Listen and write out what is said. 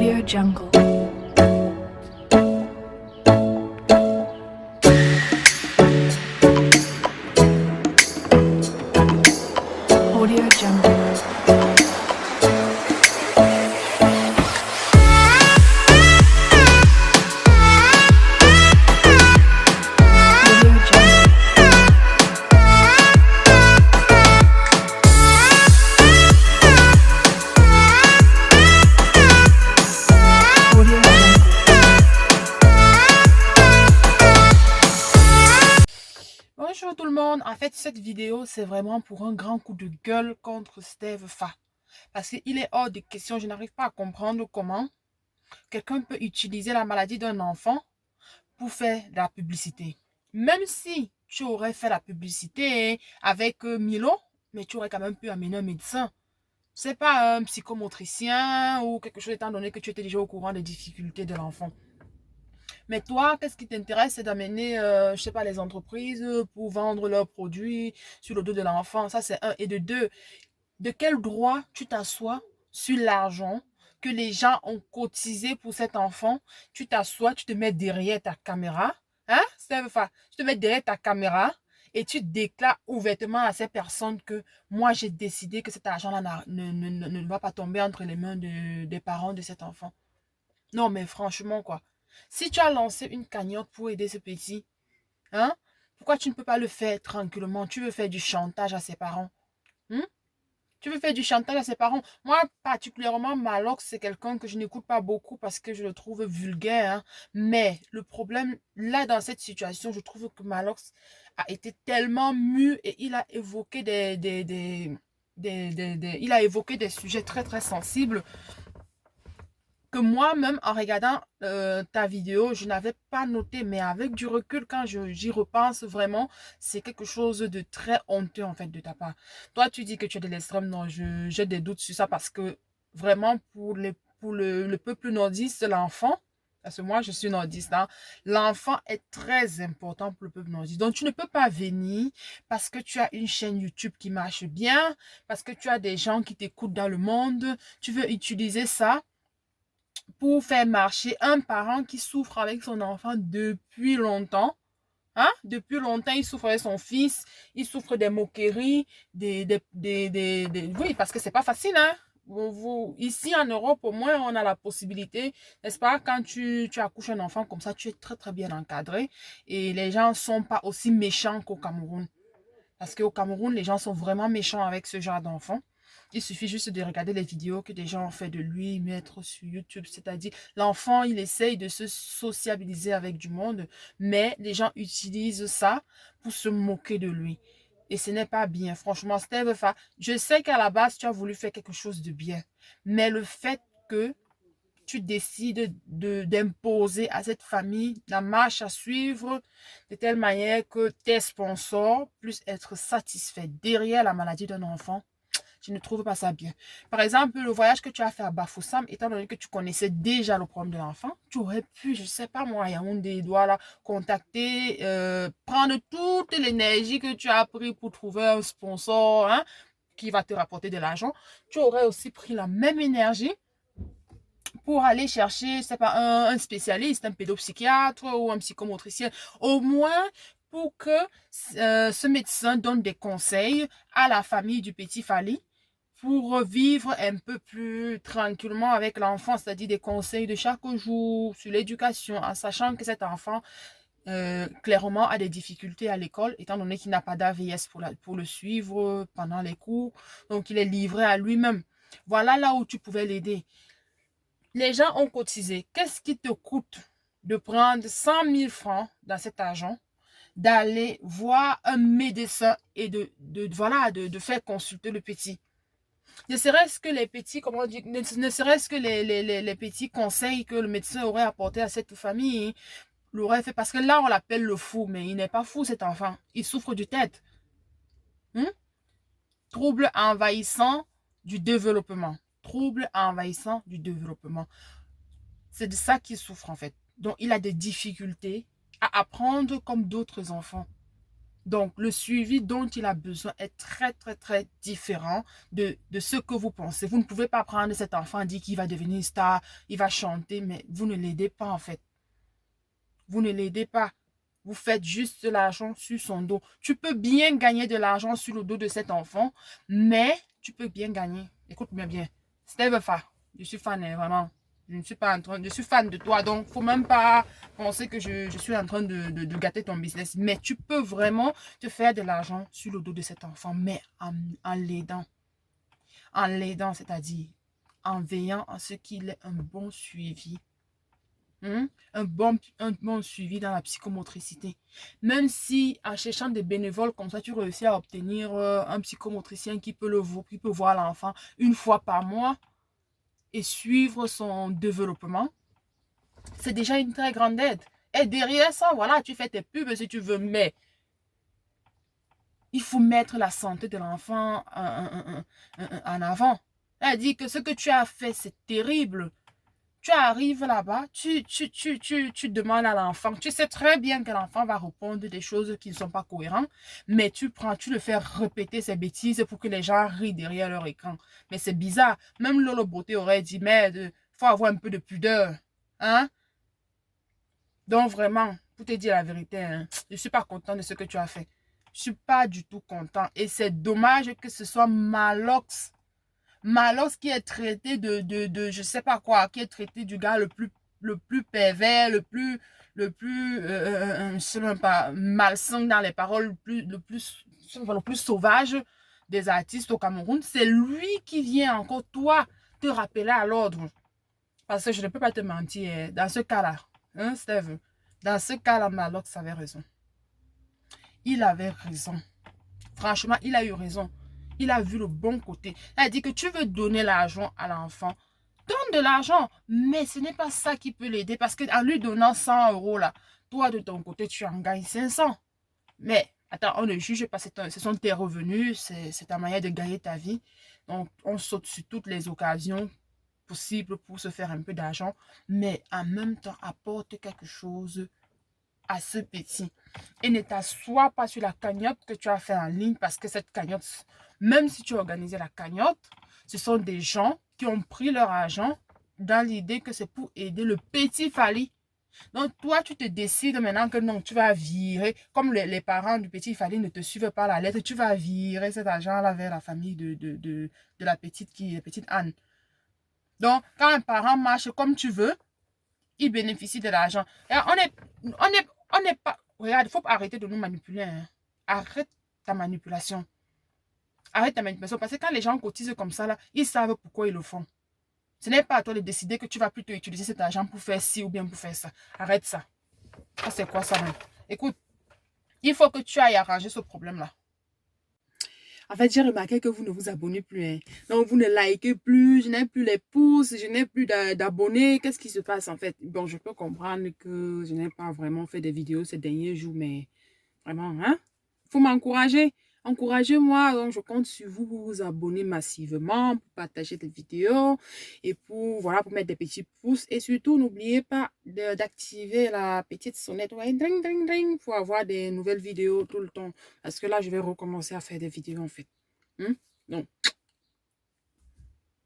Audio Jungle. Audio Jungle. Audio Jungle. Audio Jungle. Bonjour tout le monde, en fait cette vidéo c'est vraiment pour un grand coup de gueule contre Steve Fa. Parce qu'il est hors de question, je n'arrive pas à comprendre comment quelqu'un peut utiliser la maladie d'un enfant pour faire de la publicité. Même si tu aurais fait la publicité avec Milo, mais tu aurais quand même pu amener un médecin. C'est pas un psychomotricien ou quelque chose étant donné que tu étais déjà au courant des difficultés de l'enfant. Mais toi, qu'est-ce qui t'intéresse, c'est d'amener, je sais pas, les entreprises pour vendre leurs produits sur le dos de l'enfant. Ça, c'est un. Et de deux, de quel droit tu t'assois sur l'argent que les gens ont cotisé pour cet enfant? Tu t'assois, tu te mets derrière ta caméra. Hein? Tu te mets derrière ta caméra et tu déclares ouvertement à ces personnes que moi, j'ai décidé que cet argent-là ne va pas tomber entre les mains des parents de cet enfant. Non, mais franchement, quoi. Si tu as lancé une cagnotte pour aider ce petit, hein, pourquoi tu ne peux pas le faire tranquillement? Tu veux faire du chantage à ses parents. Hein? Tu veux faire du chantage à ses parents. Moi, particulièrement, Malox, c'est quelqu'un que je n'écoute pas beaucoup parce que je le trouve vulgaire. Hein. Mais le problème, là, dans cette situation, je trouve que Malox a été tellement mu et il a évoqué il a évoqué des sujets très, très sensibles que moi-même, en regardant ta vidéo, je n'avais pas noté. Mais avec du recul, quand j'y repense vraiment, c'est quelque chose de très honteux, en fait, de ta part. Toi, tu dis que tu es de l'extrême. Non, j'ai des doutes sur ça parce que vraiment, pour le peuple nordiste, l'enfant, parce que moi, je suis nordiste, hein, l'enfant est très important pour le peuple nordiste. Donc, tu ne peux pas venir parce que tu as une chaîne YouTube qui marche bien, parce que tu as des gens qui t'écoutent dans le monde. Tu veux utiliser ça pour faire marcher un parent qui souffre avec son enfant depuis longtemps. Hein? Depuis longtemps, il souffre avec son fils, il souffre des moqueries, oui, parce que c'est pas facile, hein? Ici en Europe, au moins, on a la possibilité, n'est-ce pas? Quand tu accouches un enfant comme ça, tu es très très bien encadré et les gens sont pas aussi méchants qu'au Cameroun. Parce qu'au Cameroun, les gens sont vraiment méchants avec ce genre d'enfant. Il suffit juste de regarder les vidéos que des gens ont fait de lui, mettre sur YouTube. C'est-à-dire, l'enfant, il essaye de se sociabiliser avec du monde, mais les gens utilisent ça pour se moquer de lui. Et ce n'est pas bien. Franchement, Steve, je sais qu'à la base, tu as voulu faire quelque chose de bien. Mais le fait que tu décides d'imposer à cette famille la marche à suivre de telle manière que tes sponsors puissent être satisfaits derrière la maladie d'un enfant, je ne trouve pas ça bien. Par exemple, le voyage que tu as fait à Bafoussam, étant donné que tu connaissais déjà le problème de l'enfant, tu aurais pu, je ne sais pas moi, Yaoundé, Douala, contacter, prendre toute l'énergie que tu as pris pour trouver un sponsor hein, qui va te rapporter de l'argent. Tu aurais aussi pris la même énergie pour aller chercher, c'est pas un spécialiste, un pédopsychiatre ou un psychomotricien, au moins pour que ce médecin donne des conseils à la famille du petit Fali pour vivre un peu plus tranquillement avec l'enfant, c'est-à-dire des conseils de chaque jour sur l'éducation, en sachant que cet enfant clairement a des difficultés à l'école, étant donné qu'il n'a pas d'AVS pour le suivre pendant les cours, donc il est livré à lui-même. Voilà là où tu pouvais l'aider. Les gens ont cotisé. Qu'est-ce qui te coûte de prendre 100 000 francs dans cet argent, d'aller voir un médecin et voilà, de faire consulter le petit? Ne serait-ce que les petits, comment dire, ne serait-ce que les petits conseils que le médecin aurait apporté à cette famille, l'aurait fait. Parce que là, on l'appelle le fou, mais il n'est pas fou, cet enfant. Il souffre du tête. Hein? Trouble envahissant du développement. Trouble envahissant du développement. C'est de ça qu'il souffre en fait. Donc, il a des difficultés à apprendre comme d'autres enfants. Donc, le suivi dont il a besoin est très, très, très différent de ce que vous pensez. Vous ne pouvez pas prendre cet enfant et dire qu'il va devenir star, il va chanter, mais vous ne l'aidez pas en fait. Vous ne l'aidez pas. Vous faites juste de l'argent sur son dos. Tu peux bien gagner de l'argent sur le dos de cet enfant, mais tu peux bien gagner. Écoute-moi bien. Steve Fa, je suis fan, hein, vraiment. Je ne suis pas en train, je suis fan de toi, donc faut même pas penser que je suis en train de gâter ton business. Mais tu peux vraiment te faire de l'argent sur le dos de cet enfant, mais en l'aidant. En l'aidant, c'est-à-dire en veillant à ce qu'il ait un bon suivi. Un bon suivi dans la psychomotricité. Même si en cherchant des bénévoles comme ça, tu réussis à obtenir un psychomotricien qui peut qui peut voir l'enfant une fois par mois et suivre son développement, c'est déjà une très grande aide. Et derrière ça, voilà, tu fais tes pubs si tu veux, mais il faut mettre la santé de l'enfant en avant. C'est-à-dire que ce que tu as fait, c'est terrible. Tu arrives là-bas, tu demandes à l'enfant, tu sais très bien que l'enfant va répondre des choses qui ne sont pas cohérentes, mais tu le fais répéter ces bêtises pour que les gens rient derrière leur écran. Mais c'est bizarre. Même Lolo Beauté aurait dit, mais il faut avoir un peu de pudeur. Hein? Donc vraiment, pour te dire la vérité, hein, je ne suis pas content de ce que tu as fait. Je ne suis pas du tout content. Et c'est dommage que ce soit Malox qui est traité de je sais pas quoi, qui est traité du gars le plus pervers, je sais même pas, malsain dans les paroles, le plus sauvage des artistes au Cameroun. C'est lui qui vient encore, toi, te rappeler à l'ordre. Parce que je ne peux pas te mentir, dans ce cas-là, hein, Steve, dans ce cas-là, Malox avait raison. Il avait raison. Franchement, il a eu raison. Il a vu le bon côté. Il a dit que tu veux donner l'argent à l'enfant. Donne de l'argent. Mais ce n'est pas ça qui peut l'aider. Parce qu'en lui donnant 100 euros, là, toi, de ton côté, tu en gagnes 500. Mais, attends, on ne juge pas. Ce sont tes revenus. C'est ta manière de gagner ta vie. Donc, on saute sur toutes les occasions possibles pour se faire un peu d'argent. Mais en même temps, apporte quelque chose à ce petit. Et ne t'assois pas sur la cagnotte que tu as fait en ligne parce que cette cagnotte, même si tu as organisé la cagnotte, ce sont des gens qui ont pris leur argent dans l'idée que c'est pour aider le petit Fally. Donc, toi, tu te décides maintenant que non, tu vas virer, comme les parents du petit Fally ne te suivent pas la lettre, tu vas virer cet argent-là vers la famille de la petite Anne. Donc, quand un parent marche comme tu veux, il bénéficie de l'argent. On n'est pas... Regarde, il faut arrêter de nous manipuler. Hein. Arrête ta manipulation. Arrête ta manipulation. Parce que quand les gens cotisent comme ça, là, ils savent pourquoi ils le font. Ce n'est pas à toi de décider que tu vas plutôt utiliser cet argent pour faire ci ou bien pour faire ça. Arrête ça. Ça, c'est quoi ça, même? Écoute, il faut que tu ailles arranger ce problème-là. En fait, j'ai remarqué que vous ne vous abonnez plus. Hein. Donc, vous ne likez plus, je n'ai plus les pouces, je n'ai plus d'abonnés. Qu'est-ce qui se passe en fait? Bon, je peux comprendre que je n'ai pas vraiment fait des vidéos ces derniers jours, mais vraiment, hein? Il faut m'encourager. Encouragez-moi. Donc, je compte sur vous pour vous abonner massivement, pour partager des vidéos et pour, voilà, pour mettre des petits pouces. Et surtout, n'oubliez pas d'activer la petite sonnette. Ouais, dring, dring, dring, pour avoir des nouvelles vidéos tout le temps. Parce que là, je vais recommencer à faire des vidéos, en fait. Donc,